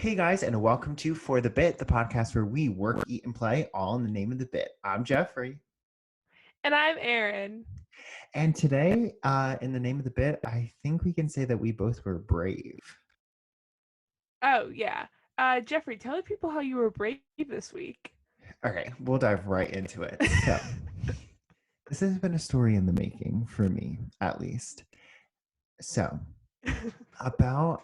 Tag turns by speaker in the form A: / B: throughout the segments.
A: Hey guys, and welcome to For the Bit, the podcast where we work, eat, and play all in the name of the bit. I'm Jeffrey.
B: And I'm Erin.
A: And today, in the name of the bit, I think we can say that we both were brave.
B: Oh, yeah. Jeffrey, tell the people how you were brave this week.
A: Okay, we'll dive right into it. So, this has been a story in the making for me, at least. So,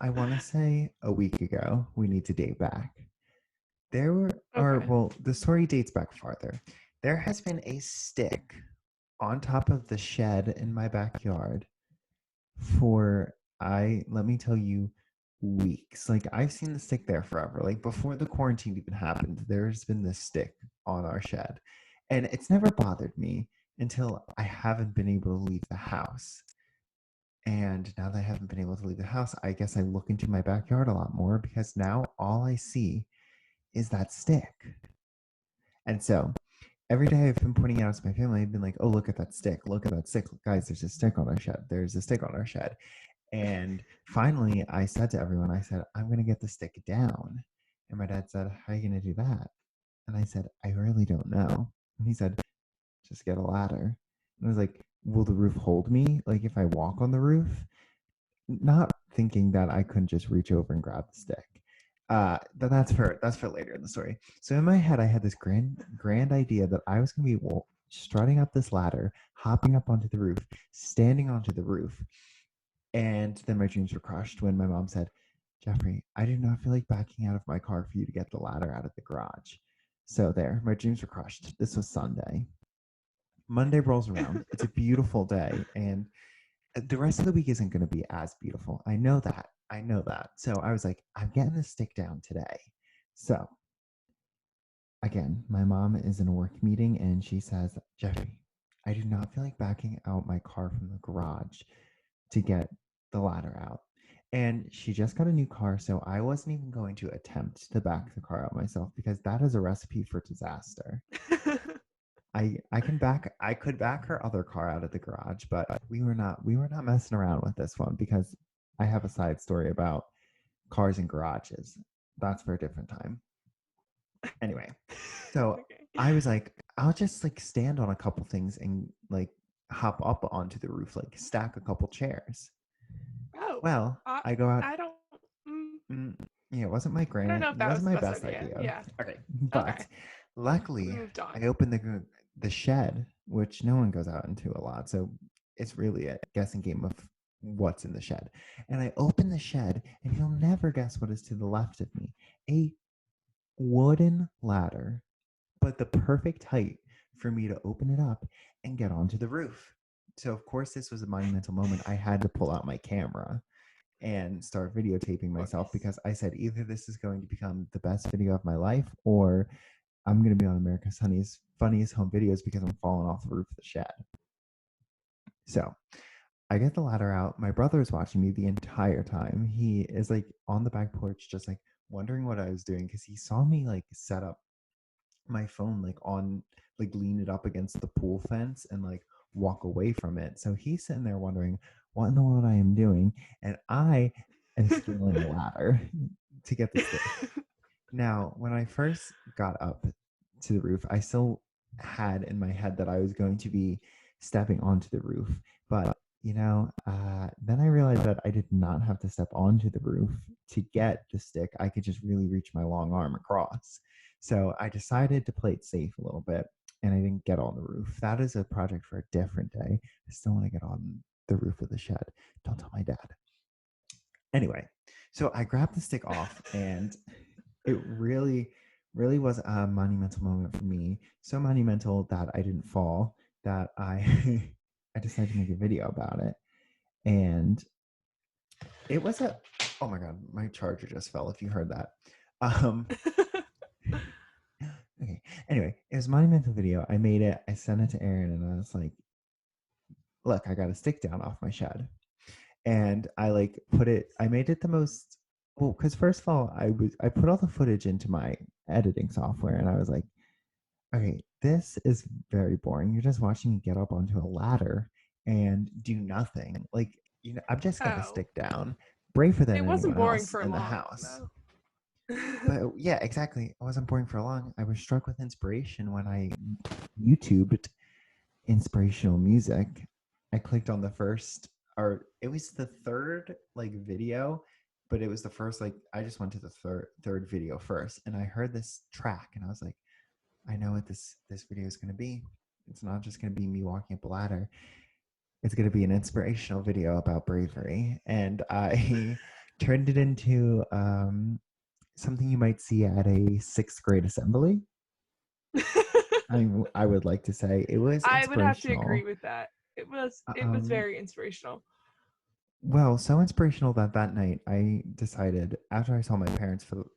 A: I want to say a week ago, we need to date back.
B: Okay.
A: The story dates back farther. There has been a stick on top of the shed in my backyard for let me tell you, weeks. Like I've seen the stick there forever. Like before the quarantine even happened, there's been this stick on our shed. And it's never bothered me until I haven't been able to leave the house. And now that I haven't been able to leave the house, I guess I look into my backyard a lot more because now all I see is that stick. And so every day I've been pointing out to my family, I've been like, oh, look at that stick. Look at that stick. Guys, there's a stick on our shed. There's a stick on our shed. And finally, I said to everyone, I said, I'm going to get the stick down. And my dad said, how are you going to do that? And I said, I really don't know. And he said, just get a ladder. And I was like, will the roof hold me? Like if I walk on the roof? Not thinking that I couldn't just reach over and grab the stick. But that's for later in the story. So in my head, I had this grand idea that I was going to be strutting up this ladder, hopping up onto the roof, standing onto the roof, and then my dreams were crushed when my mom said, Jeffrey, I do not feel like backing out of my car for you to get the ladder out of the garage. So there, my dreams were crushed. This was Sunday. Monday rolls around. It's a beautiful day, and the rest of the week isn't going to be as beautiful. I know that. I know that. So I was like, I'm getting the stick down today. So again, my mom is in a work meeting and she says, Jeffrey, I do not feel like backing out my car from the garage to get the ladder out. And she just got a new car, so I wasn't even going to attempt to back the car out myself because that is a recipe for disaster. I could back her other car out of the garage, but we were not messing around with this one because I have a side story about cars and garages. That's for a different time. Anyway, so
B: Okay.
A: I was like, I'll just like stand on a couple things and like hop up onto the roof, like stack a couple chairs.
B: Oh,
A: Well,
B: I,
A: I go out.
B: I don't. Mm,
A: Mm, yeah,
B: I don't know if
A: it
B: that was
A: wasn't
B: the
A: my
B: best
A: best
B: idea.
A: idea.
B: Yeah.
A: Okay,
B: Okay.
A: but
B: We
A: luckily
B: moved on.
A: I opened the shed, which no one goes out into a lot, so it's really a guessing game of what's in the shed. And I open the shed, and you'll never guess what is to the left of me: a wooden ladder, but the perfect height for me to open it up and get onto the roof. So of course this was a monumental moment. I had to pull out my camera and start videotaping
B: Of
A: myself
B: course.
A: because I said either this is going to become the best video of my life or I'm going to be on America's Funniest Home Videos because I'm falling off the roof of the shed. So I get the ladder out. My brother is watching me the entire time. He is like on the back porch, just like wondering what I was doing because he saw me like set up my phone like on like lean it up against the pool fence and like walk away from it. So he's sitting there wondering what in the world I am doing, and I am scaling a ladder to get the stick. Now, when I first got up to the roof, I still had in my head that I was going to be stepping onto the roof, but then I realized that I did not have to step onto the roof to get the stick. I could just really reach my long arm across. So I decided to play it safe a little bit and I didn't get on the roof. That is a project for a different day. I still want to get on the roof of the shed. Don't tell my dad. Anyway, so I grabbed the stick off and it really was a monumental moment for me. So monumental that I didn't fall, that I I decided to make a video about it. And it was a oh my god, my charger just fell if you heard that. Um okay. Anyway, it was a monumental video. I made it, I sent it to Erin and I was like, look, I got a stick down off my shed. And I made it the most well, because first of all, I put all the footage into my editing software and I was like, okay, this is very boring. You're just watching me get up onto a ladder and do nothing. Like, I've just got to
B: Oh,
A: stick down, braver
B: it
A: than
B: wasn't
A: anyone
B: boring
A: else
B: for
A: in the
B: long
A: house.
B: though.
A: But yeah, exactly. I wasn't boring for long. I was struck with inspiration when I YouTubed inspirational music. I clicked on the first, or it was the third like video, but it was the first like I just went to the third video first, and I heard this track, and I was like, I know what this video is going to be. It's not just going to be me walking up a ladder. It's going to be an inspirational video about bravery, and I turned it into something you might see at a sixth grade assembly. I would like to say it was
B: I would have to agree
A: inspirational.
B: with that. It was
A: Um,
B: very inspirational.
A: well, so inspirational that that night I decided after I saw my parents for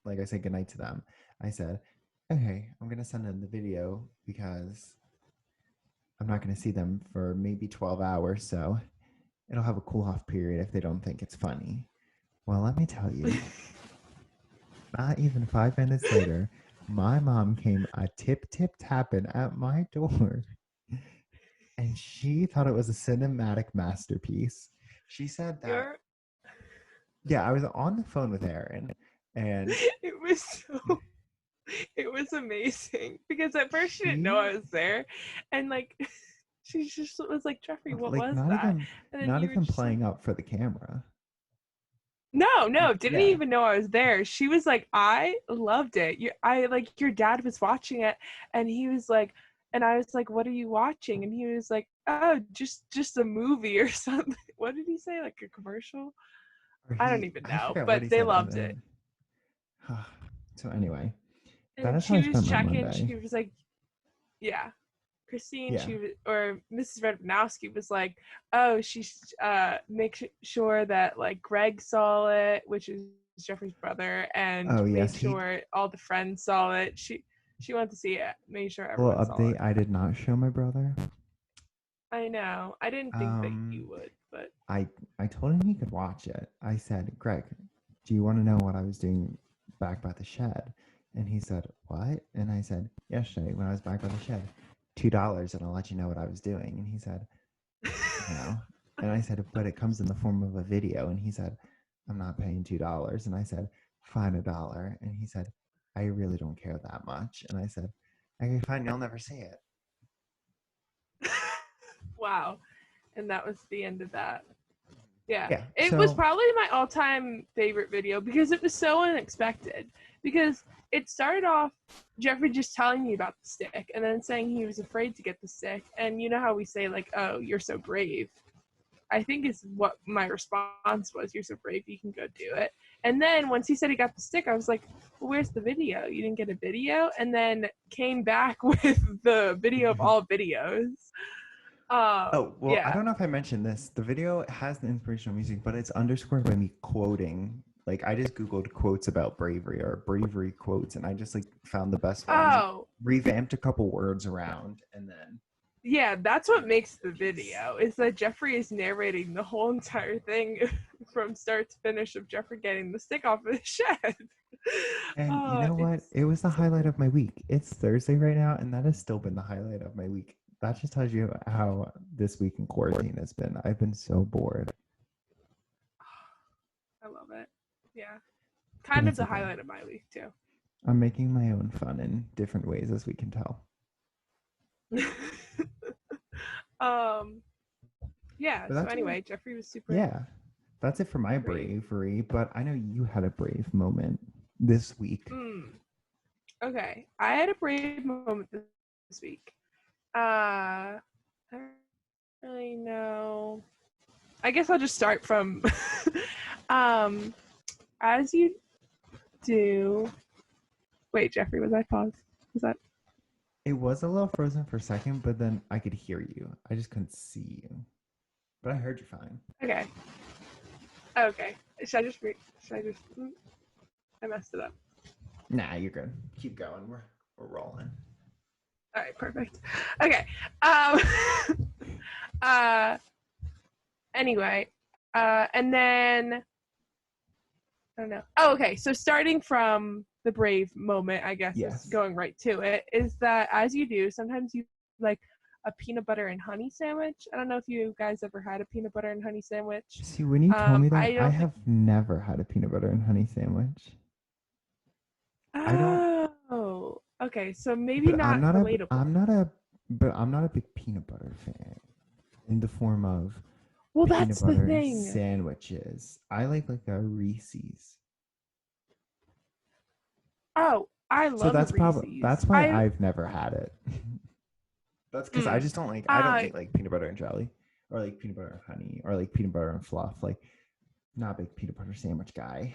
A: like I said goodnight to them, I said, okay, I'm gonna send them the video because I'm not gonna see them for maybe 12 hours, so it'll have a cool off period if they don't think it's funny. Well, let me tell you, not even 5 minutes later, my mom came a tip tapping at my door, and she thought it was a cinematic masterpiece. She said that,
B: You're
A: yeah, I was on the phone with Erin, and
B: it was so it was amazing because at first she didn't know
A: she
B: I was there, and like she just was like, Jeffrey, what
A: like
B: was that? And then
A: not
B: you were
A: even
B: just like,
A: playing up for the camera.
B: no, didn't
A: Yeah.
B: even know I was there. She was like, I loved it. I like your dad was watching it, and he was like, and I was like, what are you watching? And he was like, oh, just a movie or something. What did he say? Like a commercial?
A: Or
B: I don't
A: he
B: even
A: I
B: know,
A: forgot what
B: but
A: he
B: they
A: said, and
B: loved it.
A: then so anyway,
B: And
A: that
B: then
A: is how
B: she
A: I
B: was
A: spent my
B: checking.
A: Monday.
B: She was like, yeah. Christine,
A: Yeah.
B: she was, or Mrs. Rednowski was like, oh, she's make sure that like Greg saw it, which is Jeffrey's brother, and
A: Oh yes,
B: made
A: he
B: sure all the friends saw it. She wanted to see it, made sure
A: little
B: everyone saw
A: update.
B: it.
A: I did not show my brother.
B: I know. I didn't think that
A: Um,
B: you would, but
A: I I told him he could watch it. I said, Greg, do you want to know what I was doing back by the shed? And he said, what? And I said, yesterday when I was back by the shed, $2, and I'll let you know what I was doing. And he said, no. And I said, but it comes in the form of a video. And he said, I'm not paying $2. And I said, fine, $1. And he said, I really don't care that much. And I said, okay, fine, you'll never see it.
B: wow. And that was the end of that. Yeah.
A: Yeah.
B: It was
A: So,
B: probably my all-time favorite video because it was so unexpected. Because it started off Jeffrey just telling me about the stick and then saying he was afraid to get the stick. And you know how we say like, "Oh, you're so brave." I think is what my response was. You're so brave, you can go do it. And then once he said he got the stick, I was like, well, where's the video? You didn't get a video? And then came back with the video of all videos.
A: oh, well, I
B: Yeah.
A: don't know if I mentioned this. The video has the inspirational music, but it's underscored by me quoting. Like, I just Googled quotes about bravery or bravery quotes, and I just like found the best ones,
B: Oh,
A: revamped a couple words around, and then
B: yeah, that's what makes the video is that Jeffrey is narrating the whole entire thing from start to finish of Jeffrey getting the stick off of the shed.
A: and you know what?
B: It's
A: It was the
B: so
A: highlight
B: funny.
A: of my week. It's Thursday right now, and that has still been the highlight of my week. That just tells you how this week in quarantine has been. I've been so bored,
B: I love it. Yeah.
A: but
B: Kind of
A: it's
B: the
A: okay.
B: highlight of my week too.
A: I'm making my own fun in different ways, as we can tell.
B: um yeah,
A: But
B: so
A: that's it.
B: anyway, Jeffrey was super
A: Yeah, that's it for my
B: great.
A: bravery. But I know you had a brave moment this week.
B: Mm, okay. I had a brave moment this week. I don't really know. I guess I'll just start from um as you do. Wait, Jeffrey, was I paused? Was that
A: It was a little frozen for a second, but then I could hear you. I just couldn't see you, but I heard you fine.
B: okay? Okay. Should I just should I just I messed it up.
A: Nah, you're good. Keep going. We're rolling.
B: All right, perfect. Okay. Um uh anyway, and then I don't know. Oh, okay. So starting from the brave moment, I guess, is
A: Yes.
B: going right to it, is that as you do, sometimes you like a peanut butter and honey sandwich. I don't know if you guys ever had a peanut butter and honey sandwich.
A: See, when you told me that,
B: I
A: I
B: don't think
A: have never had a peanut butter and honey sandwich. I don't,
B: Oh, okay. So maybe
A: but
B: not relatable.
A: I'm not a big peanut butter fan in the form of
B: Well,
A: peanut
B: that's the
A: butter
B: thing.
A: sandwiches. I like a Reese's.
B: Oh, I
A: So
B: love a
A: that's
B: Reese's.
A: why I've never had it. That's because I
B: Mm,
A: just don't like I don't
B: I,
A: eat like peanut butter and jelly or like peanut butter and honey or like peanut butter and fluff. Like not a big peanut butter sandwich guy.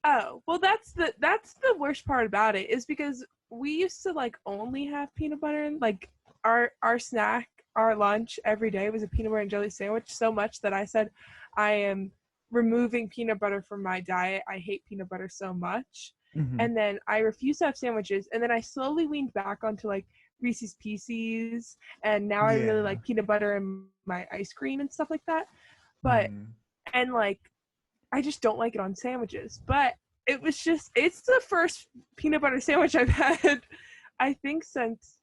B: oh, well, that's the worst part about it is because we used to like only have peanut butter and like our snack, our lunch every day was a peanut butter and jelly sandwich so much that I said I am removing peanut butter from my diet. I hate peanut butter so much.
A: Mm-hmm.
B: And then I refused to have sandwiches and then I slowly weaned back onto like Reese's Pieces and now I really
A: Yeah.
B: like peanut butter in my ice cream and stuff like that. But
A: Mm.
B: and like I just don't like it on sandwiches. But it's the first peanut butter sandwich I've had, I think, since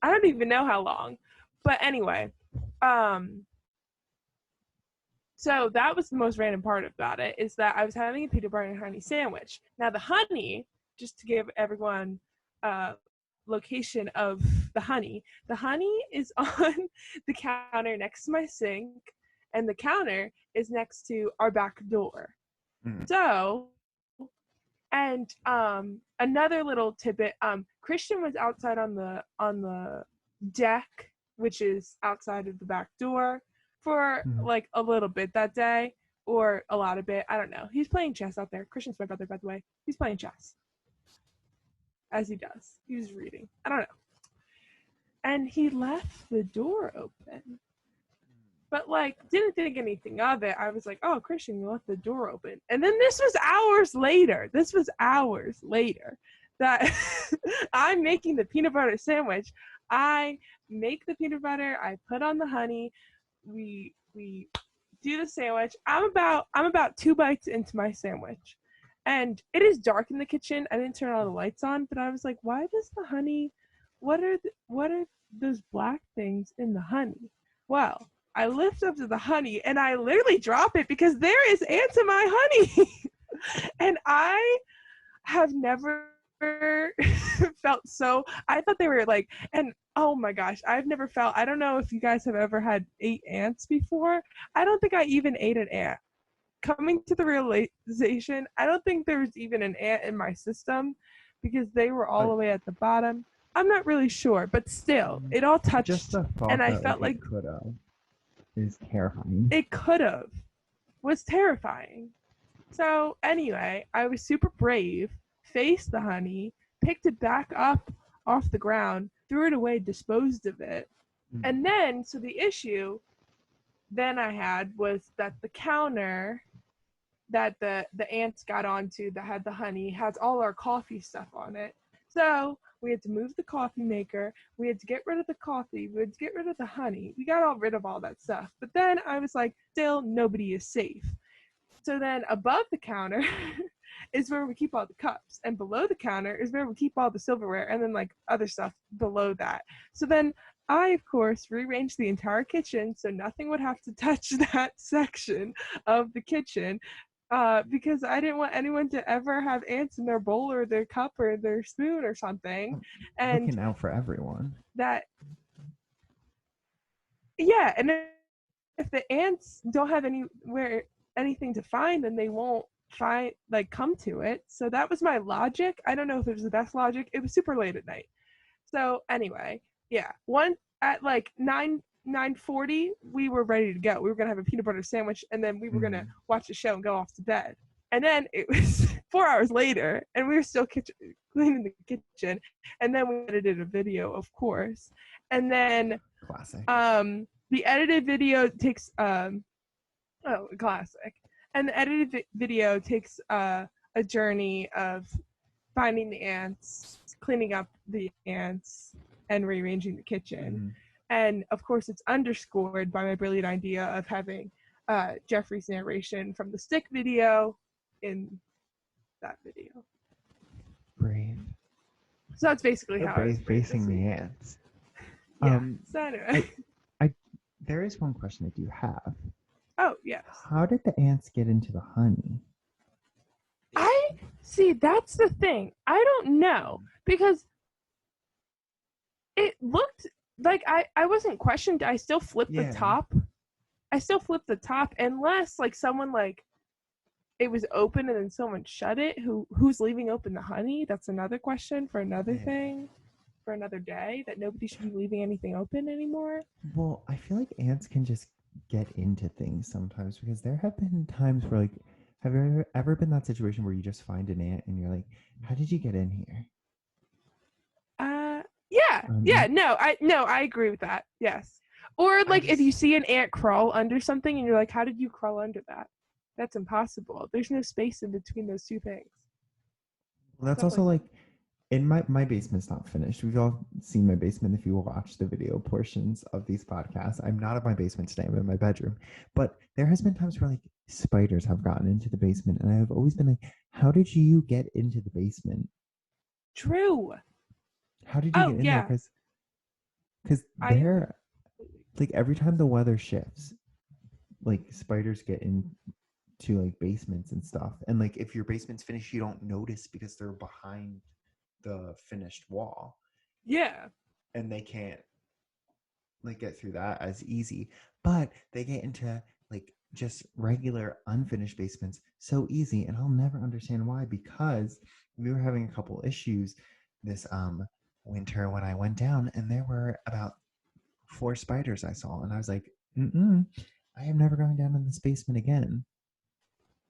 B: I don't even know how long. But anyway, um, so that was the most random part about it is that I was having a peanut butter and honey sandwich. Now, the honey, just to give everyone location of the honey is on the counter next to my sink, and the counter is next to our back door.
A: Mm.
B: So, and another little tidbit, Christian was outside on the deck, which is outside of the back door, for
A: Mm.
B: like a little bit that day, or a lot of it. I don't know. He's playing chess out there. Christian's my brother, by the way. He's playing chess as he does. He was reading. I don't know. And he left the door open. But like didn't think anything of it. I was like, oh, Christian, you left the door open. And then this was hours later. That I'm making the peanut butter sandwich. I make the peanut butter, I put on the honey, we do the sandwich. I'm about 2 bites into my sandwich. And it is dark in the kitchen. I didn't turn all the lights on, but I was like, why does the honey what are those black things in the honey? Well, I lift up to the honey and I literally drop it because there is ants in my honey. And I have never felt so I thought they were like and oh my gosh, I've never felt I don't know if you guys have ever had ate ants before. I don't think I even ate an ant. Coming to the realization, I don't think there's even an ant in my system because they were all
A: Like
B: the way at the bottom. I'm not really sure, but still, it all
A: just
B: touched
A: the
B: and
A: thought
B: I
A: that
B: felt
A: like
B: like
A: it could have is terrifying.
B: it could have was terrifying. So anyway, I was super brave, faced the honey, picked it back up off the ground, threw it away, disposed of it.
A: Mm.
B: And then, so the issue then I had was that the counter that the ants got onto that had the honey has all our coffee stuff on it. So we had to move the coffee maker. We had to get rid of the coffee. We had to get rid of the honey. We got all rid of all that stuff. But then I was like, still, nobody is safe. So then above the counter is where we keep all the cups, and below the counter is where we keep all the silverware, and then like other stuff below that. So then I, of course, rearranged the entire kitchen so nothing would have to touch that section of the kitchen. Because I didn't want anyone to ever have ants in their bowl or their cup or their spoon or something. And
A: Looking out for everyone.
B: that, yeah, and if the ants don't have anything to find, then they won't come to it. So that was my logic. I don't know if it was the best logic. It was super late at night. So anyway, yeah, one at like 9:40, we were ready to go. We were gonna have a peanut butter sandwich, and then we were gonna watch the show and go off to bed. And then it was 4 hours later, and we were still cleaning the kitchen. And then we edited a video, of course. And then
A: Classic.
B: the edited video takes classic. And the edited video takes a journey of finding the ants, cleaning up the ants, and rearranging the kitchen.
A: Mm-hmm.
B: And of course, it's underscored by my brilliant idea of having Jeffrey's narration from the stick video in that video.
A: Brave.
B: So that's basically how I was
A: facing the ants.
B: Yeah. So anyway.
A: There is one question I do have.
B: Oh, yes.
A: How did the ants get into the honey?
B: I See, that's the thing. I don't know because it looked like I wasn't questioned. I still flipped the
A: Yeah.
B: top. I still flipped the top unless like someone like it was open and then someone shut it. Who's leaving open the honey? That's another question for another
A: Yeah.
B: thing. For another day, that nobody should be leaving anything open anymore.
A: Well, I feel like ants can just get into things sometimes because there have been times where, like, have you ever been that situation where you just find an ant and you're like, how did you get in here?
B: Yeah, no, I agree with that. Yes. Or
A: I
B: like if you
A: just,
B: see an ant crawl under something and you're like, how did you crawl under that? That's impossible. There's no space in between those two things.
A: well, that's
B: Stuff
A: also
B: like that.
A: like, in my basement's not finished. We've all seen my basement if you watch the video portions of these podcasts. I'm not in my basement today, I'm in my bedroom. But there has been times where like spiders have gotten into the basement and I've always been like, how did you get into the basement?
B: True.
A: How did you
B: Oh
A: get in there?
B: yeah.
A: Because
B: I agree.
A: they're like every time the weather shifts, like spiders get into like basements and stuff. And like if your basement's finished, you don't notice because they're behind the finished wall
B: Yeah.
A: and they can't like get through that as easy. But they get into like just regular unfinished basements so easy. And I'll never understand why, because we were having a couple issues this winter when I went down and there were about 4 spiders I saw, and I was like, I am never going down in this basement again.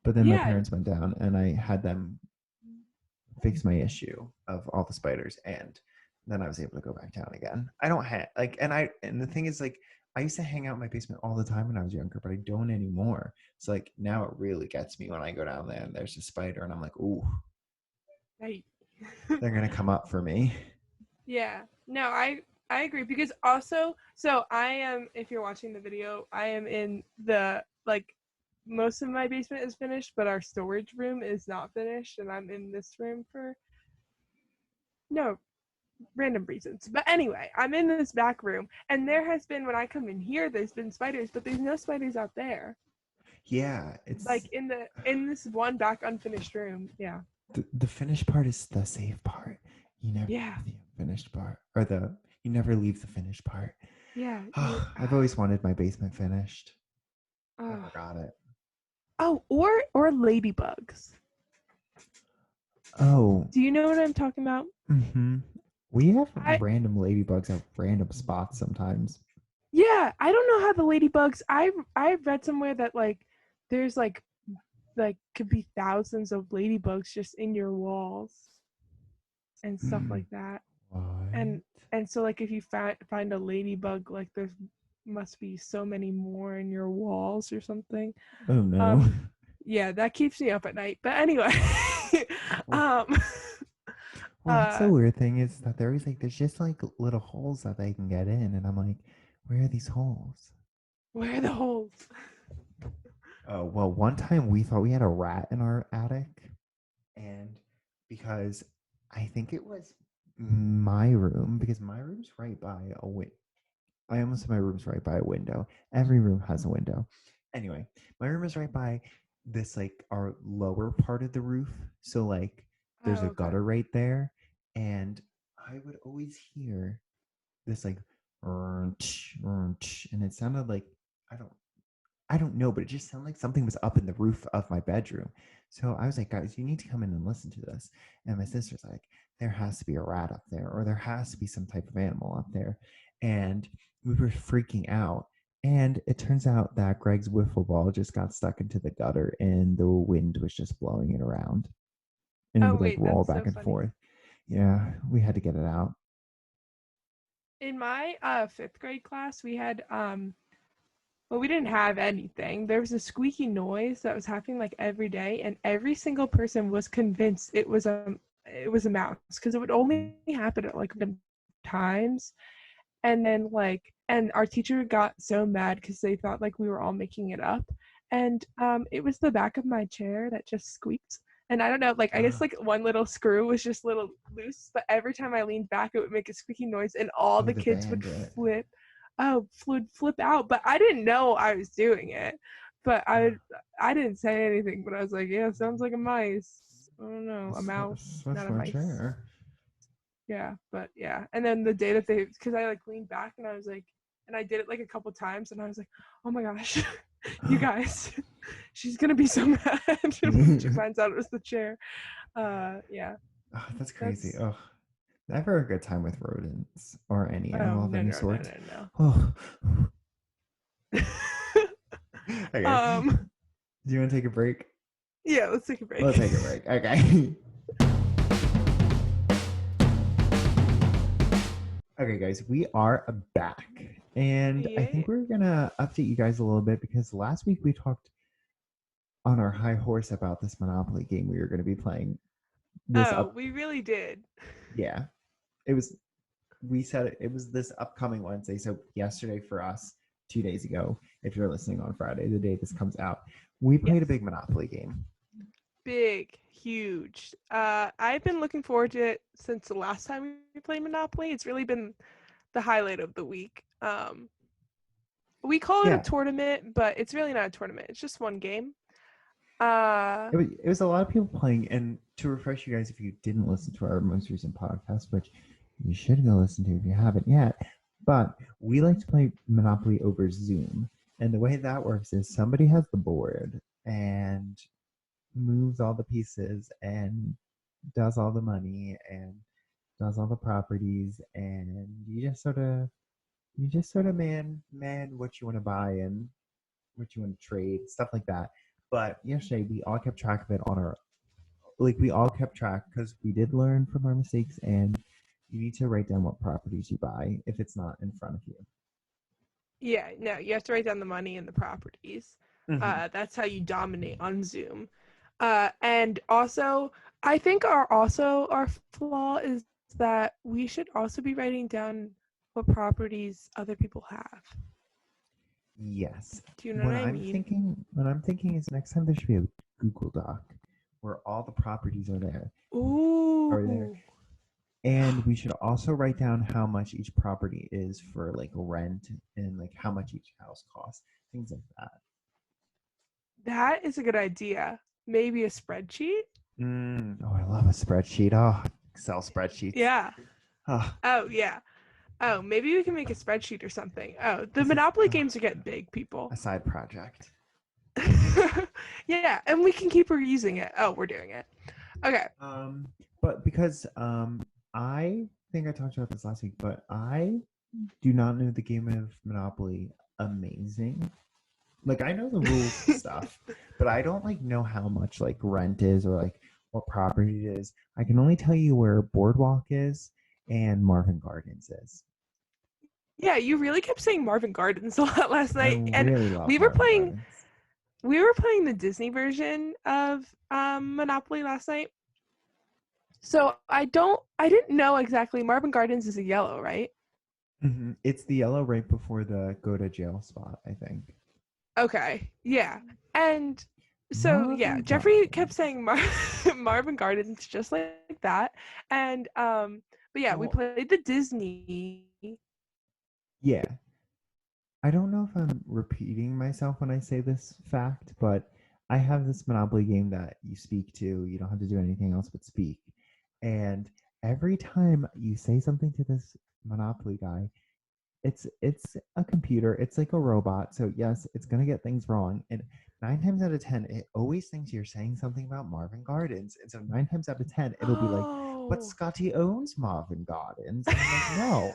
A: But then my
B: Yeah.
A: parents went down, and I had them fix my issue of all the spiders, and then I was able to go back down again. I don't have like, and the thing is like, I used to hang out in my basement all the time when I was younger, but I don't anymore. So like now it really gets me when I go down there and there's a spider, and I'm like, ooh,
B: Right.
A: they're gonna come up for me.
B: Yeah. No, I agree because also so I am if you're watching the video, I am in the like most of my basement is finished, but our storage room is not finished and I'm in this room for no random reasons. But anyway, I'm in this back room and there has been when I come in here there's been spiders, but there's no spiders out there.
A: Yeah, it's
B: Like in this one back unfinished room. Yeah.
A: the finished part is the safe part. You never
B: Yeah.
A: leave the unfinished part, or the you never leave the finished part.
B: Yeah.
A: I've always wanted my basement finished.
B: uh,
A: Never got it.
B: oh, or ladybugs.
A: Oh,
B: Do you know what I'm talking about?
A: mm-hmm. We have
B: I
A: random ladybugs at random spots sometimes.
B: Yeah, I don't know how the ladybugs. I read somewhere that like there's like could be thousands of ladybugs just in your walls and stuff
A: Mm,
B: like that. And
A: what?
B: and so like if you find a ladybug, like there's must be so many more in your walls or something.
A: Oh no.
B: Um, yeah, that keeps me up at night. But anyway,
A: well,
B: um,
A: well, that's the
B: uh,
A: weird thing is that there's just like little holes that they can get in, and I'm like, where are these holes?
B: where are the holes?
A: Oh, well, one time we thought we had a rat in our attic, and because I think it was my room, because my room's right by a window. I almost said my room's right by a window. Every room has a window. Anyway, my room is right by this like our lower part of the roof. So like there's
B: Oh,
A: a
B: okay.
A: gutter right there. And I would always hear this like and it sounded like I don't I don't know, but it just sounded like something was up in the roof of my bedroom. So I was like, guys, you need to come in and listen to this. And my sister's like, there has to be a rat up there, or there has to be some type of animal up there. And we were freaking out. And it turns out that Greg's wiffle ball just got stuck into the gutter and the wind was just blowing it around. And it
B: Oh
A: would like
B: wait,
A: roll
B: that's so
A: back and
B: funny.
A: forth. Yeah, we had to get it out.
B: In my fifth grade class, we had well, we didn't have anything. There was a squeaky noise that was happening like every day, and every single person was convinced it was a mouse because it would only happen at like random times. And then like, and our teacher got so mad because they thought like we were all making it up, and it was the back of my chair that just squeaked. And I don't know, like I guess
A: Oh,
B: like one little screw was just a little loose, but every time I leaned back, it would make a squeaky noise, and all the
A: the
B: kids would
A: bandit.
B: flip out. But I didn't know I was doing it. But
A: Oh,
B: I didn't say anything, but I was like, yeah, sounds like a mice. I don't know, a mouse,
A: Switch
B: not a
A: my
B: mice.
A: chair.
B: Yeah, but yeah. And then the day that because I like leaned back and I was like, and I did it like a couple times and I was like, oh my gosh, you guys, she's gonna be so mad when she finds out it was the chair. Yeah.
A: Oh, that's crazy. Oh, never a good time with rodents or any
B: Oh
A: animal of any
B: no.
A: sort. Oh. Okay. Do you want to take a break?
B: Yeah, let's take a break.
A: Let's take a break. Okay. Okay, guys, we are back. And I think we're going to update you guys a little bit because last week we talked on our high horse about this Monopoly game we were going to be playing.
B: We really did.
A: Yeah. We said it was this upcoming Wednesday. So yesterday for us, 2 days ago, if you're listening on Friday, the day this comes out, we played a big Monopoly game.
B: Big, huge. I've been looking forward to it since the last time we played Monopoly. It's really been the highlight of the week. We call it a tournament, but it's really not a tournament. It's just one game.
A: It was a lot of people playing, and to refresh you guys, if you didn't listen to our most recent podcast, which you should go listen to if you haven't yet, but we like to play Monopoly over Zoom. And the way that works is somebody has the board and moves all the pieces and does all the money and does all the properties, and you just sort of man what you want to buy and what you want to trade, stuff like that. But yesterday we all kept track of it on our we all kept track because we did learn from our mistakes, and you need to write down what properties you buy if it's not in front of you.
B: Yeah, no, you have to write down the money and the properties. Mm-hmm. That's how you dominate on Zoom. And also, I think our flaw is that we should also be writing down what properties other people have.
A: Yes.
B: Do you know what I mean?
A: What I'm thinking is next time there should be a Google Doc where all the properties are there.
B: Ooh.
A: Are there. And we should also write down how much each property is for like rent and like how much each house costs, things like that.
B: That is a good idea. Maybe a spreadsheet?
A: Oh, I love a spreadsheet. Oh, Excel spreadsheets.
B: Yeah. Oh, yeah. Oh, maybe we can make a spreadsheet or something. Oh, the Monopoly games are getting big, people.
A: A side project.
B: Yeah, and we can keep reusing it. Oh, we're doing it. Okay.
A: But because I think I talked about this last week, but I do not know the game of Monopoly amazing. Like I know the rules stuff, but I don't like know how much like rent is or like what property it is. I can only tell you where Boardwalk is and Marvin Gardens is.
B: Yeah, you really kept saying Marvin Gardens a lot last night,
A: I really love
B: we were
A: Marvin
B: playing.
A: Gardens.
B: We were playing the Disney version of Monopoly last night. So I didn't know exactly. Marvin Gardens is a yellow, right?
A: Mm-hmm. It's the yellow right before the go to jail spot, I think.
B: Okay, yeah. And so, yeah, Jeffrey kept saying Marvin Gardens just like that. And, but yeah, we played the Disney.
A: Yeah. I don't know if I'm repeating myself when I say this fact, but I have this Monopoly game that you speak to. You don't have to do anything else but speak. And every time you say something to this Monopoly guy, it's a computer. It's like a robot. So yes, it's gonna get things wrong. And 9 times out of 10, it always thinks you're saying something about Marvin Gardens. And so 9 times out of 10, it'll be like, "But Scotty owns Marvin Gardens." And I'm like, "No."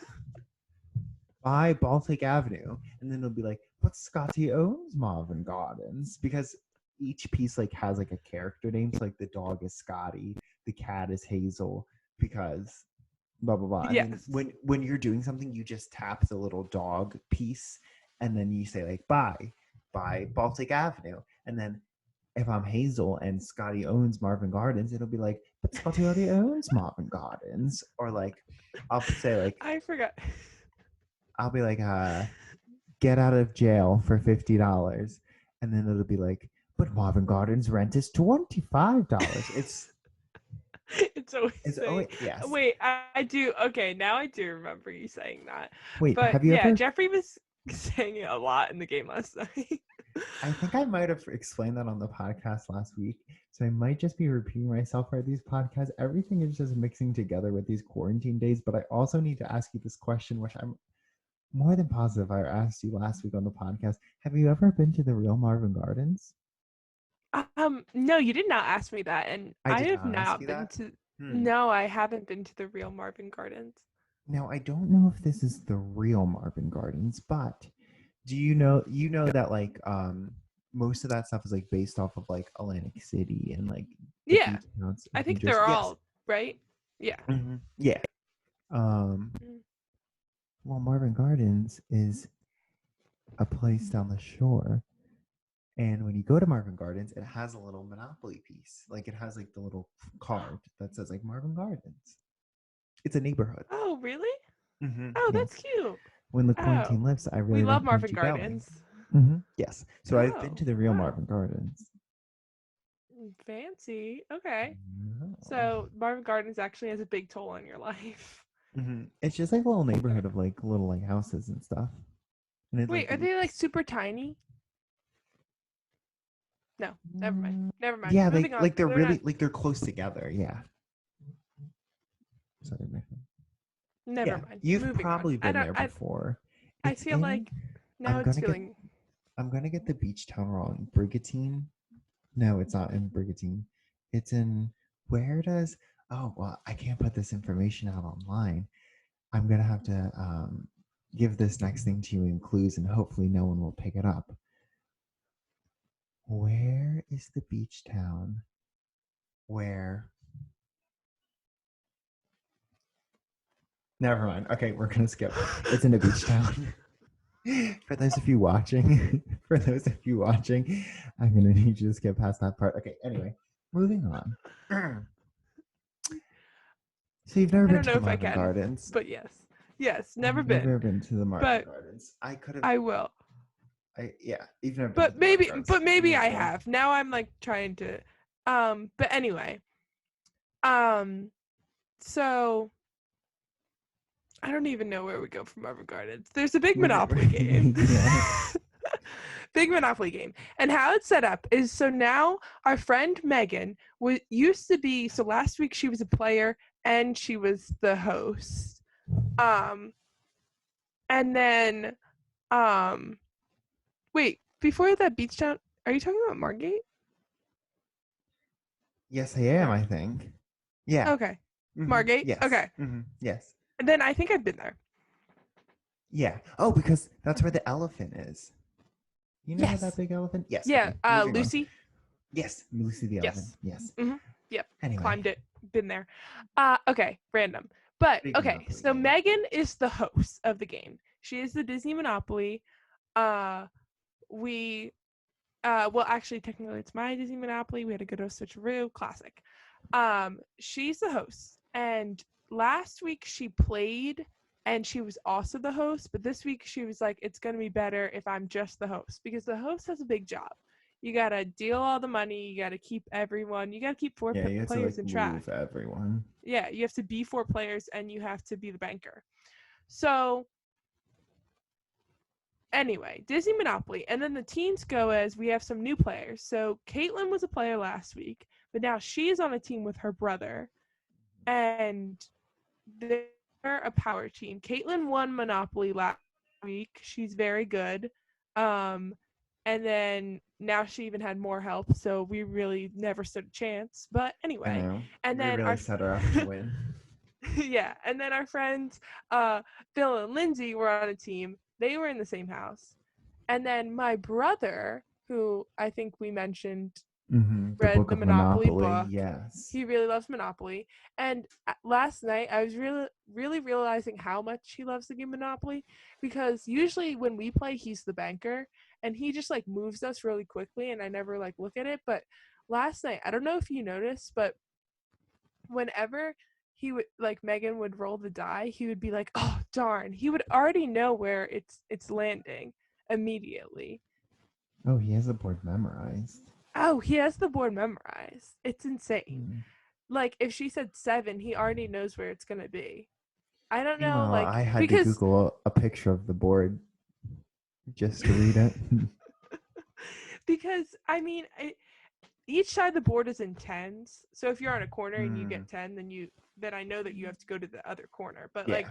A: By Baltic Avenue, and then it'll be like, but Scotty owns Marvin Gardens, because each piece like has like a character name. So like the dog is Scotty, the cat is Hazel, because blah blah blah.
B: Yes.
A: And then when you're doing something, you just tap the little dog piece, and then you say like by Baltic Avenue, and then if I'm Hazel and Scotty owns Marvin Gardens, it'll be like, but Scotty already owns Marvin Gardens, or like I'll say like
B: I forgot.
A: I'll be like, get out of jail for $50. And then it'll be like, but Marvin Gardens rent is $25.
B: It's always yes. Wait, I do. Okay, now I do remember you saying that.
A: Wait,
B: but
A: have you ever?
B: Jeffrey was. saying it a lot in the game last night.
A: I think I might have explained that on the podcast last week. So I might just be repeating myself for these podcasts. Everything is just mixing together with these quarantine days. But I also need to ask you this question, which I'm more than positive I asked you last week on the podcast. Have you ever been to the real Marvin Gardens?
B: No, you did not ask me that, and
A: I
B: I
A: did
B: have
A: not ask
B: not
A: you
B: been
A: that.
B: to.
A: Hmm.
B: No, I haven't been to the real Marvin Gardens.
A: Now I don't know if this is the real Marvin Gardens, but do you know that like most of that stuff is like based off of like Atlantic City and like the
B: Yeah,
A: beach towns
B: I
A: of New
B: think
A: Jersey.
B: they're
A: Yes.
B: all right. Yeah.
A: Yeah. Um
B: Mm.
A: well, Marvin Gardens is a place down the shore. And when you go to Marvin Gardens, it has a little Monopoly piece. Like it has like the little card that says like Marvin Gardens. It's a neighborhood.
B: Oh, really? Oh, that's
A: Yes.
B: cute.
A: When the
B: Oh,
A: quarantine lifts, I
B: we
A: really
B: love
A: recommend
B: Marvin
A: you going.
B: Gardens.
A: Yes. So I've been
B: Oh,
A: to the real
B: wow.
A: Marvin Gardens.
B: Fancy. Okay.
A: No.
B: So Marvin Gardens actually has a big toll on your life.
A: It's just like a little neighborhood of like little like houses and stuff. And it
B: Wait,
A: like
B: are they like
A: loops.
B: super tiny? No, never mind. Never mind.
A: Yeah,
B: Moving on.
A: like they're
B: They're not.
A: really like they're close together. Yeah. Sorry, my phone.
B: Never
A: Yeah,
B: mind.
A: you've
B: Moving on.
A: probably
B: I
A: been
B: don't.
A: there before.
B: I
A: It's
B: feel
A: in.
B: like now
A: I'm
B: it's
A: gonna get.
B: feeling.
A: I'm gonna get the beach town wrong. Brigantine. No, it's not in Brigantine. It's in. Where does? Oh well, I can't put this information out online. I'm gonna have to give this next thing to you in clues, and hopefully no one will pick it up. Where is the beach town where? Never mind. Okay, we're gonna skip. It's in a beach town. For those of you watching, I'm gonna need you to skip past that part. Okay. Anyway, moving on. So you've never
B: I
A: been
B: don't
A: to
B: know
A: the
B: if I
A: Marvin
B: can,
A: Gardens?
B: but yes, never
A: You've
B: been,
A: never been to the Marvin
B: but
A: Gardens. I could have.
B: I will.
A: You've never been to the Marvin Gardens.
B: But
A: You
B: maybe
A: need
B: I
A: to go.
B: have. Now I'm like trying to. But anyway. Um. So I don't even know where we go from Marvin Gardens. There's a big Monopoly game.
A: Yeah.
B: Big Monopoly game. And how it's set up is so now our friend Megan used to be, so last week she was a player and she was the host. And then wait, before that beach town, are you talking about Margate?
A: Yes, I am. I think. Yeah.
B: Okay. Margate?
A: Yes.
B: Okay.
A: Yes.
B: And then I think I've been there.
A: Yeah. Oh, because that's where the elephant is. You know that
B: Yes.
A: big elephant? Yes.
B: Yeah.
A: Okay. Moving on.
B: Lucy.
A: Yes, Lucy the elephant.
B: Yes.
A: Yes.
B: Yep.
A: Anyway,
B: Climbed it. Been there. Okay. Random. But
A: big
B: okay.
A: Monopoly
B: So
A: game.
B: Megan is the host of the game. She is the Disney Monopoly. We. Well, actually, technically, it's my Disney Monopoly. We had a good old switcheroo. Classic. She's the host, and last week she played, and she was also the host. But this week she was like, "It's gonna be better if I'm just the host because the host has a big job. You gotta deal all the money. You gotta keep everyone. You gotta keep four
A: Yeah, you have to
B: players
A: like
B: in track.
A: move everyone.
B: Yeah, you have to be four players, and you have to be the banker. So." Anyway, Disney Monopoly. And then the teams go as we have some new players. So Caitlin was a player last week, but now she's on a team with her brother. And they're a power team. Caitlin won Monopoly last week. She's very good. And then now she even had more help. So we really never stood a chance. But
A: I
B: anyway.
A: know.
B: And
A: We
B: then
A: really set her up to win.
B: yeah. And then our friends, Phil and Lindsay were on a team. They were in the same house. And then my brother, who I think we mentioned,
A: The
B: read
A: Book
B: the
A: of
B: Monopoly
A: Monopoly.
B: book.
A: Yes.
B: He really loves Monopoly. And last night, I was really realizing how much he loves the game Monopoly, because usually when we play, he's the banker, and he just like moves us really quickly, and I never like look at it. But last night, I don't know if you noticed, but whenever he would like Megan would roll the die, he would be like, "Oh darn!" He would already know where it's landing immediately.
A: Oh, he has the board memorized.
B: Oh, he has the board memorized. It's insane.
A: Hmm.
B: Like if she said 7, he already knows where it's gonna be. I don't know,
A: Meanwhile,
B: like
A: I had to
B: because
A: Google a picture of the board Just to read it.
B: Because I mean, each side of the board is in tens. So if you're on a corner and you
A: Mm,
B: get 10, then I know that you have to go to the other corner. But
A: yeah.
B: like,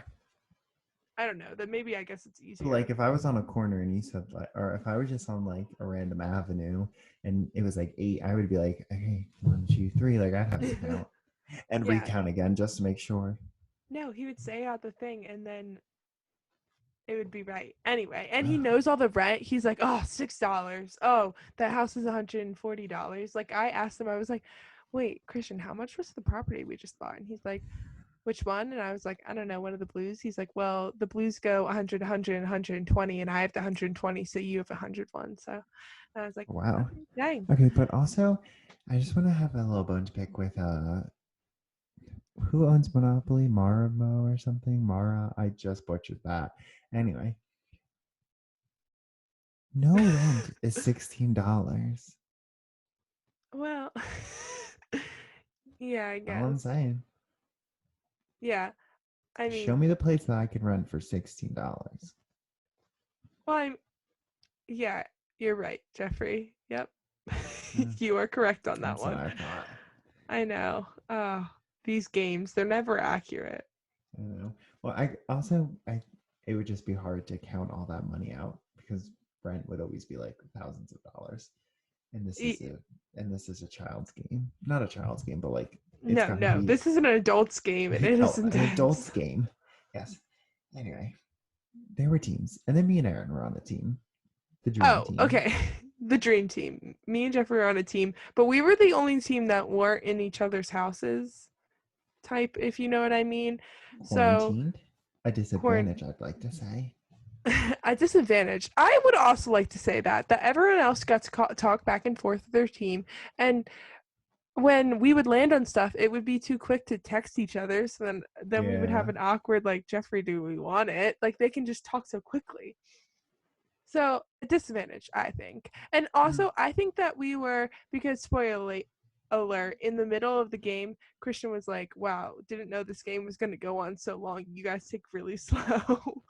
B: I don't know. Then maybe I guess it's
A: But
B: easier.
A: like if I was on a corner and you said like, or if I was just on like a random avenue and it was like 8, I would be like, okay, 1, 2, 3. Like I'd have to count and
B: Yeah.
A: recount again just to make sure.
B: No, he would say out the thing and then it would be right. Anyway, and he knows all the rent. He's like, oh, $6. Oh, that house is $140. Like I asked him, I was like, wait, Christian, how much was the property we just bought? And he's like, which one? And I was like, I don't know, one of the blues. He's like, well, the blues go 100, 100, 120, and I have the 120, so you have 101. So and I was like,
A: Wow.
B: okay, dang.
A: Okay, but also I just want to have a little bone to pick with who owns Monopoly? Maramo or something? Mara? I just butchered that. Anyway, no rent is $16.
B: Well, yeah, I
A: All I'm
B: guess.
A: saying.
B: Yeah, I
A: Show
B: mean,
A: me the place that I can rent for $16.
B: well, yeah, you're right, Jeffrey. Yep.
A: Mm,
B: You are correct on that
A: that's what
B: one.
A: I thought.
B: I know. Oh, these games, they're never accurate.
A: I don't know. Well, I also I it would just be hard to count all that money out because rent would always be like thousands of dollars. And this is
B: E-
A: a and this is a child's game. Not a child's game, but like it's
B: No,
A: gotta
B: no,
A: be
B: this is an adult's game and it
A: oh,
B: is
A: an
B: intense.
A: adult's game. Yes. Anyway, there were teams. And then me and Erin were on the team. The dream
B: Oh,
A: team.
B: okay. The dream team. Me and Jeffrey were on a team, but we were the only team that weren't in each other's houses type, if you know what I mean. So,
A: Quarantined. A
B: quarant
A: disadvantage, I'd like to say.
B: a disadvantage. I would also like to say that everyone else got to talk back and forth with their team, and when we would land on stuff, it would be too quick to text each other. So then we would have
A: Yeah.
B: an awkward like, Jeffrey, do we want it? Like they can just talk so quickly. So a disadvantage, I think. And
A: Mm.
B: also, I think that we were, because spoiler alert, in the middle of the game, Christian was like, wow, didn't know this game was going to go on so long. You guys take really slow.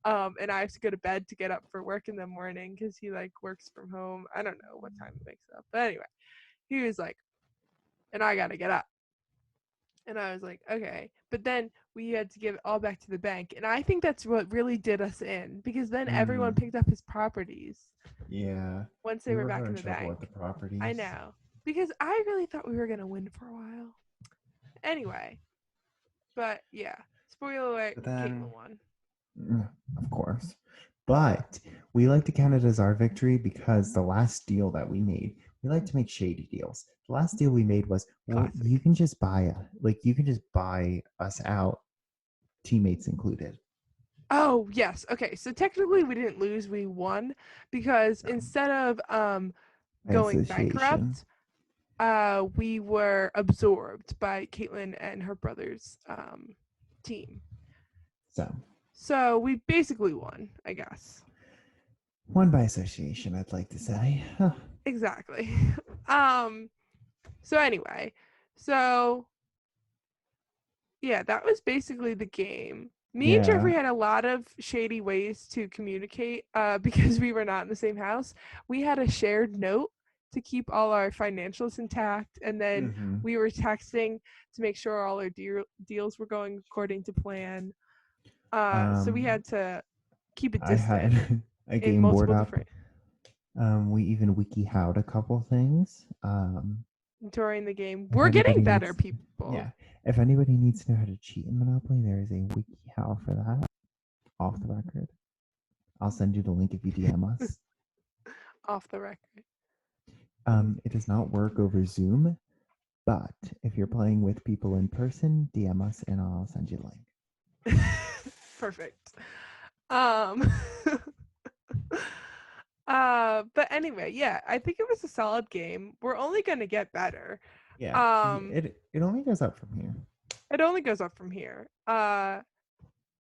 B: And I have to go to bed to get up for work in the morning because he like works from home. I don't know what time he wakes up. But anyway, he was like, and I got to get up. And I was like, okay. But then we had to give it all back to the bank. And I think that's what really did us in because then everyone
A: Mm.
B: picked up his properties
A: Yeah.
B: once they
A: We
B: were
A: were
B: back in
A: having
B: the
A: trouble with
B: bank.
A: the
B: I
A: properties.
B: know. Because I really thought we were going to win for a while. Anyway, but yeah. Spoiler alert,
A: But then
B: Caitlin won.
A: Of course. But we like to count it as our victory because the last deal that we made, we like to make shady deals. The last deal we made was, well,
B: Classic.
A: you can just you can just buy us out, teammates included.
B: Oh, yes. Okay. So technically we didn't lose, we won because
A: No,
B: instead of
A: by
B: going
A: association.
B: bankrupt, we were absorbed by Caitlin and her brother's team.
A: So
B: So we basically won, I guess.
A: one by association, I'd like to say. Huh.
B: Exactly. um. So anyway, so yeah, that was basically the game. Me and Jeffrey
A: Yeah.
B: had a lot of shady ways to communicate because we were not in the same house. We had a shared note to keep all our financials intact, and then
A: Mm-hmm.
B: we were texting to make sure all our deals were going according to plan. So we
A: Um,
B: had to keep it
A: I
B: distant
A: had a
B: in
A: game board
B: multiple
A: up.
B: different
A: We even wiki how'd a couple things.
B: during the game.
A: If
B: We're getting
A: anybody
B: better,
A: needs,
B: people.
A: yeah, if anybody needs to know how to cheat in Monopoly, there is a wiki how for that. Off the record, I'll send you the link if you DM us.
B: Off the record.
A: It does not work over Zoom, but if you're playing with people in person, DM us and I'll send you the link.
B: Perfect. Um but anyway, yeah, I think it was a solid game. We're only going to get better.
A: Yeah,
B: Um
A: it only goes up from here.
B: it only goes up from here.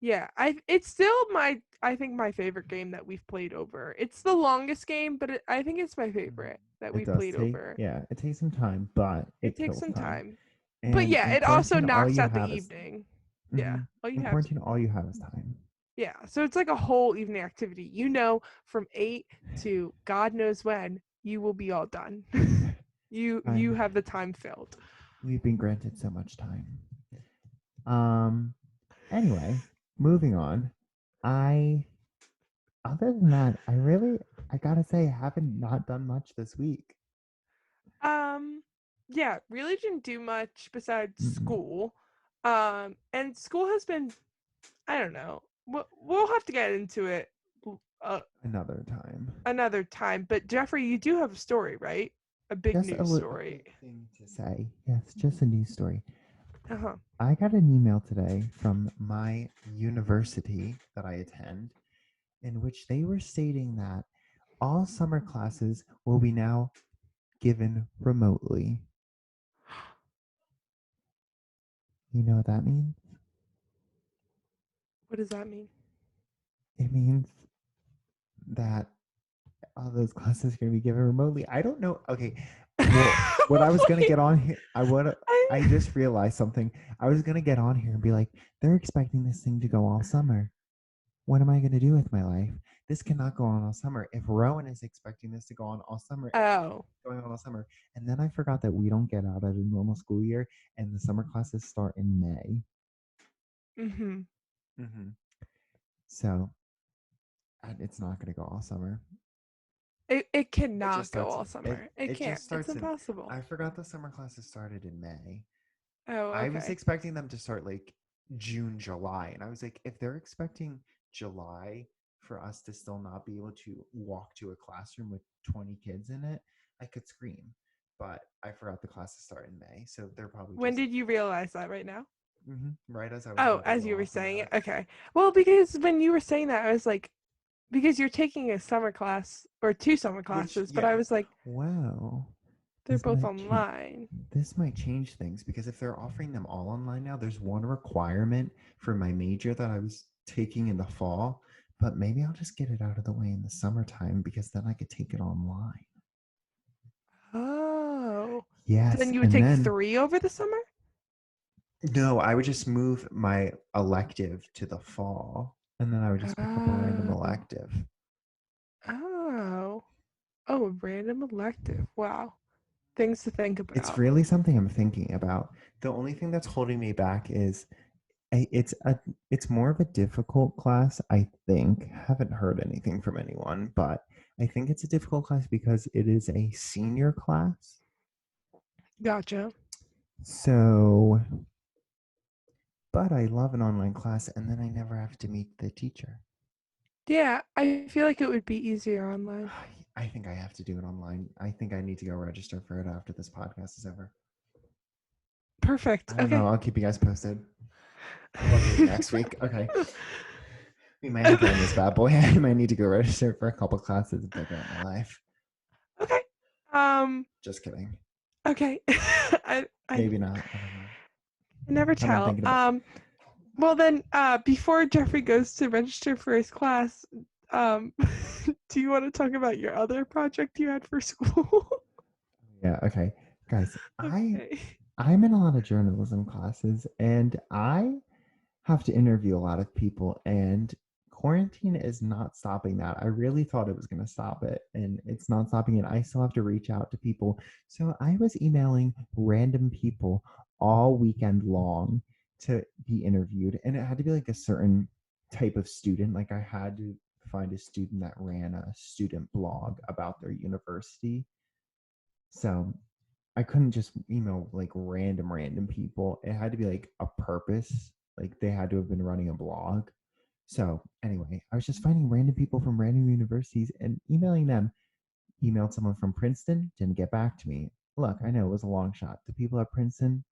B: Yeah, it's still I think my favorite game that we've played over. It's the longest game, but I think it's my favorite that
A: It
B: we've
A: does
B: played
A: take,
B: over.
A: yeah, it takes some time, but
B: It
A: it
B: takes
A: kills
B: some
A: time.
B: time. But
A: And
B: yeah,
A: in
B: it also
A: quarantine, all
B: knocks
A: you
B: out the
A: have is
B: evening. Yeah.
A: mhm.
B: All you
A: In
B: have
A: quarantine, all you have is time.
B: Yeah, so it's like a whole evening activity. You know, from 8 to God knows when, you will be all done. You
A: Fine.
B: have the time filled.
A: We've been granted so much time. Um. Anyway, moving on. I Other than that, I gotta say, I haven't not done much this week.
B: Um, yeah, really didn't do much besides
A: Mm-mm.
B: school. And school has been, I don't know. We'll have to get into it uh,
A: Another time.
B: another time. But Jeffrey, you do have a story, right? A big
A: Just
B: news
A: a
B: story.
A: big thing to say. Yes, just a news story.
B: Uh huh.
A: I got an email today from my university that I attend, in which they were stating that all summer classes will be now given remotely. You know what that means?
B: What does that mean?
A: It means that all those classes are going to be given remotely. I don't know. Okay. Well, what I was going to
B: Wait,
A: get on here, I
B: I,
A: just realized something. I was going to get on here and be like, they're expecting this thing to go all summer. What am I going to do with my life? This cannot go on all summer. If Rowan is expecting this to go on all summer,
B: oh.
A: going on all summer. And then I forgot that we don't get out at a normal school year and the summer classes start in May.
B: Mm-hmm.
A: Mm-hmm. So it's not going to go all summer.
B: It
A: It just
B: cannot go
A: starts.
B: all
A: It
B: summer. It
A: it
B: can't.
A: just
B: It's
A: starts in.
B: impossible.
A: I forgot the summer classes started in May.
B: Oh,
A: I was
B: okay.
A: expecting them to start like June, July, and I was like, if they're expecting July for us to still not be able to walk to a classroom with 20 kids in it, I could scream. But I forgot the classes start in May, so they're probably
B: When
A: just
B: did you realize that right now?
A: right as I was
B: Oh,
A: about to
B: as
A: go
B: you were
A: off
B: saying
A: about
B: it.
A: it.
B: Okay. Well, because when you were saying that, I was like, because you're taking a summer class or two summer
A: Which,
B: classes, but I
A: yeah,
B: was like,
A: wow,
B: they're both online.
A: this might change things because if they're offering them all online now, there's one requirement for my major that I was taking in the fall, but maybe I'll just get it out of the way in the summertime because then I could take it online.
B: Oh.
A: Yes,
B: Then you would
A: and
B: take
A: then
B: three over the summer?
A: no, I would just move my elective to the fall, and then I would just pick up a random
B: Oh.
A: elective.
B: Oh. Oh, a random elective. Wow. Things to think
A: It's
B: about.
A: really something I'm thinking about. The only thing that's holding me back is it's more of a difficult class, I think. Haven't heard anything from anyone, but I think it's a difficult class because it is a senior class.
B: Gotcha.
A: So, but I love an online class and then I never have to meet the teacher.
B: Yeah, I feel like it would be easier online.
A: I think I have to do it online. I think I need to go register for it after this podcast is over.
B: Perfect.
A: I don't know.
B: Okay.
A: I'll keep you guys posted. We'll do it next week. Okay. We might have to end this bad boy. I might need to go register for a couple classes and figure out my life.
B: Okay. Um.
A: Just kidding.
B: Okay. I
A: Maybe not. I don't know.
B: never
A: I've been
B: tell.
A: thinking about.
B: Well then, before Jeffrey goes to register for his class, um, do you want to talk about your other project you had for school?
A: Yeah. Okay, guys.
B: Okay.
A: I'm in a lot of journalism classes, and I have to interview a lot of people, and quarantine is not stopping that. I really thought it was going to stop it, and it's not stopping it. I still have to reach out to people. So I was emailing random people all weekend long to be interviewed, and it had to be like a certain type of student. Like I had to find a student that ran a student blog about their university. So I couldn't just email like random people. It had to be like a purpose. Like they had to have been running a blog. So anyway, I was just finding random people from random universities and emailing them. Emailed someone from Princeton, didn't get back to me. Look, I know it was a long shot. The people at Princeton,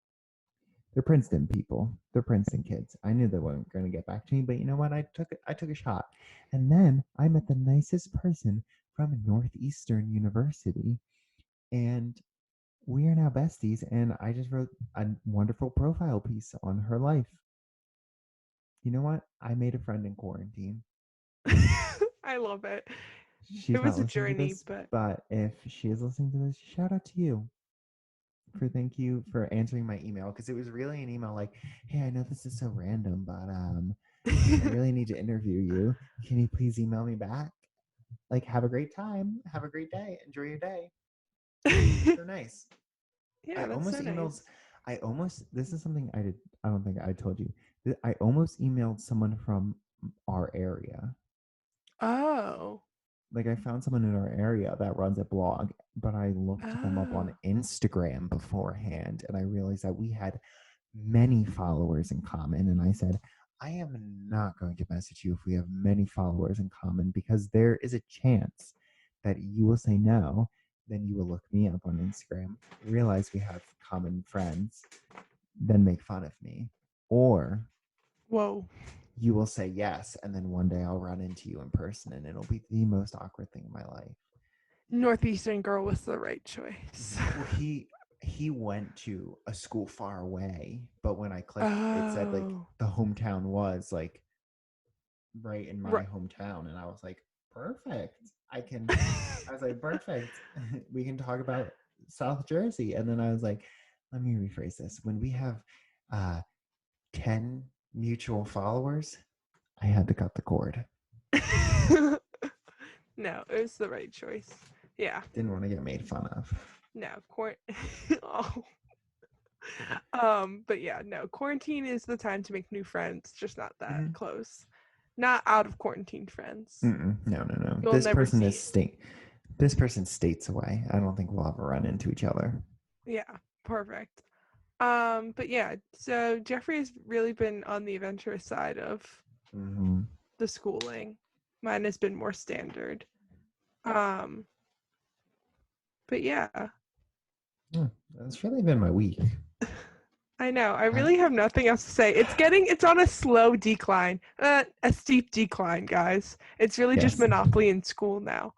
A: they're Princeton people. They're Princeton kids. I knew they weren't going to get back to me, but you know what? I took a shot. And then I met the nicest person from Northeastern University, and we are now besties, and I just wrote a wonderful profile piece on her life. You know what? I made a friend in quarantine.
B: I love it. It
A: She's
B: was
A: not
B: a
A: listening to
B: journey,
A: this,
B: but
A: but if she is listening to this, shout out to you for thank you for answering my email because it was really an email like, hey, I know this is so random, but I really need to interview you. Can you please email me back? Like, have a great time. Have a great day. Enjoy your day. So nice.
B: Yeah, that's so nice.
A: This is something I did. I don't think I told you. I almost emailed someone from our area.
B: Oh.
A: Like, I found someone in our area that runs a blog, but I looked them up on
B: Oh.
A: Instagram beforehand, and I realized that we had many followers in common. And I said, I am not going to message you if we have many followers in common, because there is a chance that you will say no. Then you will look me up on Instagram, realize we have common friends, then make fun of me. Or
B: Whoa.
A: you will say yes, and then one day I'll run into you in person, and it'll be the most awkward thing in my life.
B: Northeastern girl was the right choice.
A: Well, he went to a school far away, but when I clicked, it said like
B: Oh.
A: the hometown was like right in my
B: Right.
A: hometown, and I was like, perfect. I was like, perfect. We can talk about South Jersey. And then I was like, let me rephrase this. When we have 10 mutual followers, I had to cut the cord.
B: No, it was the right choice. Yeah.
A: Didn't want to get made fun of.
B: No, oh. But yeah, no, quarantine is the time to make new friends, just not that close. Not out of quarantine friends.
A: No.
B: You'll
A: This
B: never
A: person
B: see
A: is this person's states away. I don't think we'll ever run into each other.
B: Yeah, perfect. But yeah, so Jeffrey has really been on the adventurous side of the schooling. Mine has been more standard. But yeah.
A: That's really been my week.
B: I know. I really have nothing else to say. It's on a slow decline, a steep decline, guys. It's really just Monopoly in school now.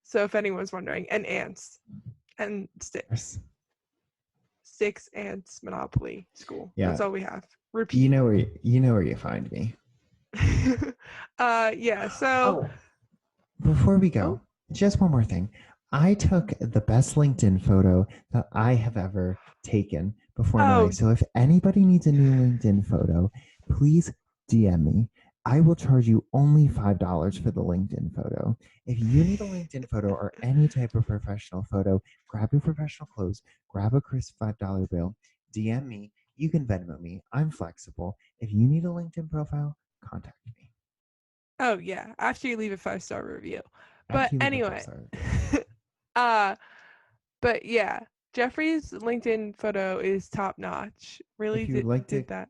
B: So if anyone's wondering, and ants, and sticks, ants, Monopoly, school. Yeah. That's all we have. Repeat.
A: You know where you find me.
B: Yeah. So
A: before we go, just one more thing. I took the best LinkedIn photo that I have ever taken before now. So if anybody needs a new LinkedIn photo, please DM me. I will charge you only $5 for the LinkedIn photo. If you need a LinkedIn photo or any type of professional photo, grab your professional clothes, grab a crisp $5 bill, DM me. You can Venmo me. I'm flexible. If you need a LinkedIn profile, contact me.
B: Oh yeah, after you leave a 5-star review. But anyway, but yeah, Jeffrey's LinkedIn photo is top notch. Really did that.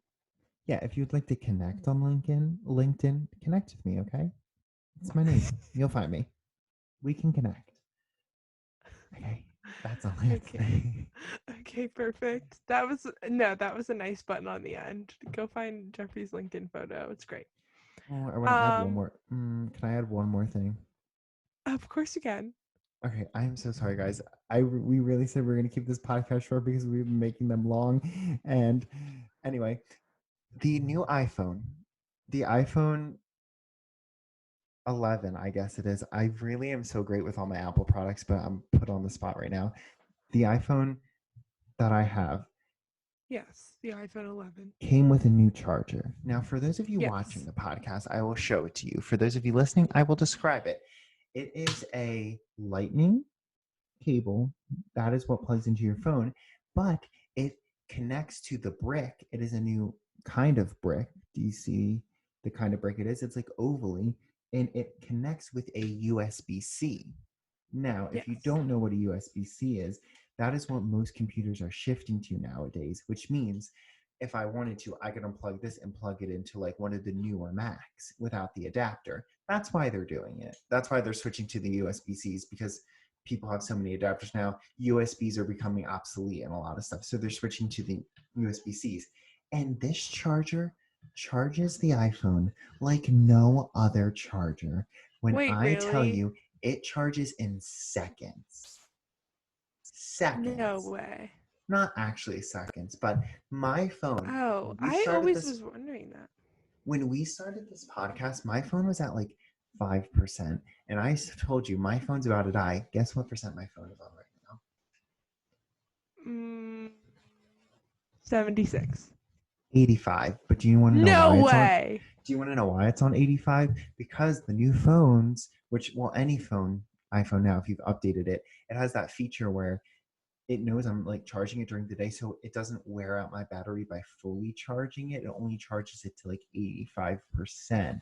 A: Yeah, if you'd like to connect on LinkedIn, connect with me, okay? It's my name. You'll find me. We can connect. Okay, that's all I have to say.
B: Okay, perfect. That was a nice button on the end. Go find Jeffrey's LinkedIn photo. It's great.
A: Oh, I want to add one more. Can I add one more thing?
B: Of course you can.
A: Okay, I'm so sorry, guys. We really said we are going to keep this podcast short because we've been making them long. And anyway, the new iPhone, the iPhone 11, I guess it is. I really am so great with all my Apple products, but I'm put on the spot right now. The iPhone that I have,
B: yes, the iPhone 11
A: came with a new charger. Now, for those of you watching the podcast, I will show it to you. For those of you listening, I will describe it. It is a lightning cable. That is what plugs into your phone, but it connects to the brick. It is a new kind of brick. Do you see the kind of brick it is? It's like ovally, and it connects with a USB-C. Now, if you don't know what a USB-C is, that is what most computers are shifting to nowadays, which means if I wanted to, I could unplug this and plug it into like one of the newer Macs without the adapter. That's why they're doing it. That's why they're switching to the USB-Cs, because people have so many adapters now. USBs are becoming obsolete and a lot of stuff. So they're switching to the USB-Cs. And this charger charges the iPhone like no other charger. When tell you, it charges in seconds. Seconds.
B: No way.
A: Not actually seconds, but my phone.
B: Oh, I always was wondering that.
A: When we started this podcast, my phone was at like 5%. And I told you my phone's about to die. Guess what percent my phone is on right now?
B: 76.
A: 85. But do you want to know
B: No
A: why it's on?
B: way.
A: Do you want to know why it's on 85? Because the new phones, which, well, any phone, iPhone now, if you've updated it, it has that feature where it knows I'm like charging it during the day, so it doesn't wear out my battery by fully charging it. It only charges it to like 85%,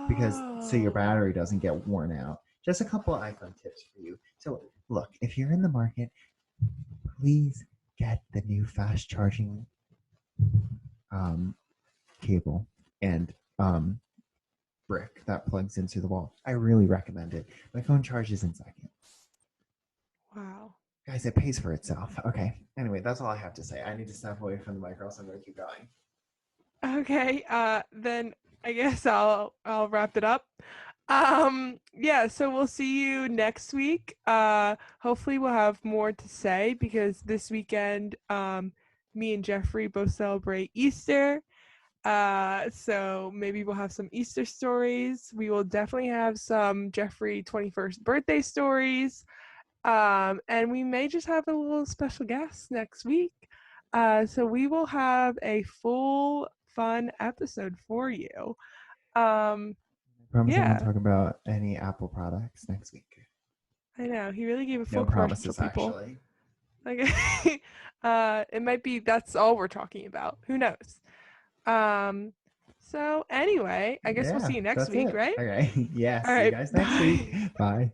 A: because so your
B: Oh.
A: battery doesn't get worn out. Just a couple of iPhone tips for you. So look, if you're in the market, please get the new fast charging um, cable and brick that plugs into the wall. I really recommend it. My phone charges in seconds.
B: Wow.
A: Guys, it pays for itself. Okay. Anyway, that's all I have to say. I need to step away from the mic, or else I'm going to keep going.
B: Okay. Then I guess I'll wrap it up. Yeah, so we'll see you next week. Hopefully we'll have more to say because this weekend me and Jeffrey both celebrate Easter. So maybe we'll have some Easter stories. We will definitely have some Jeffrey 21st birthday stories. And we may just have a little special guest next week. So we will have a full fun episode for you. Um,
A: I promise I won't
B: yeah,
A: talk about any Apple products next week.
B: I know. He really gave a
A: No
B: full commercial,
A: promises,
B: people.
A: actually.
B: Okay. It might be that's all we're talking about. Who knows? Um, so anyway, I guess we'll see
A: Yeah,
B: you next
A: that's
B: week,
A: it.
B: right?
A: Okay. Yeah,
B: All
A: see you
B: right.
A: guys next week.
B: Bye.
A: Bye.